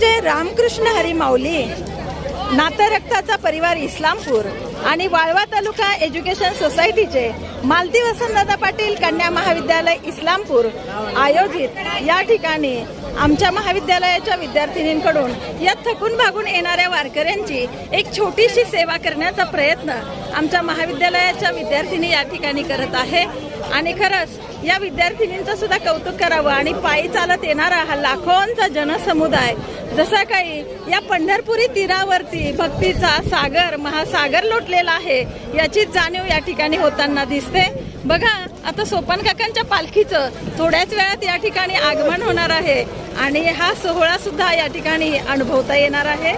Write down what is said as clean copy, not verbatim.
रामकृष्ण हरी माऊली, नातं रक्ताचा परिवार इस्लामपूर आणि वाळवा तालुका एज्युकेशन सोसायटीचे मालती वसंतदादा पाटील कन्या महाविद्यालय इस्लामपूर आयोजित या ठिकाणी आमच्या महाविद्यालयाच्या विद्यार्थिनींकडून या थकून भागून येणाऱ्या वारकऱ्यांची एक छोटीशी सेवा करण्याचा प्रयत्न आमच्या महाविद्यालयाच्या विद्यार्थिनी या ठिकाणी करत आहे। आणि खरंच या विद्यार्थिनींचं सुद्धा कौतुक करावं आणि पायी चालत येणारा हा लाखोंचा जनसमुदाय जसा काही या पंढरपुरी तीरावरती भक्तीचा सागर महासागर लोटलेला आहे याची जाणीव या ठिकाणी होताना दिसते। बघा आता सोपान काकांच्या पालखीचं थोड्याच वेळात या ठिकाणी आगमन होणार आहे आणि हा सोहळा सुद्धा या ठिकाणी अनुभवता येणार आहे।